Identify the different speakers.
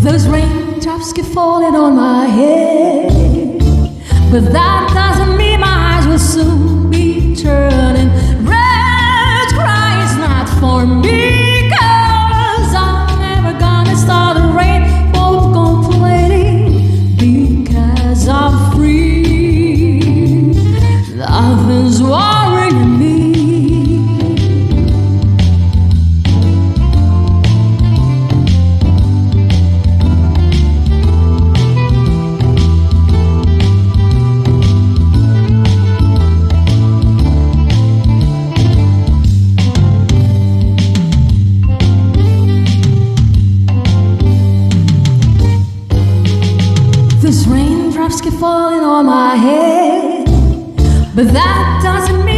Speaker 1: Those raindrops keep falling on my head, but that doesn't mean my eyes will soon be turning red. Crying's not for me, 'cause I'm never gonna start the rain for complaining, because I'm free. Nothing's worrying me. These raindrops keep falling on my head, but that doesn't mean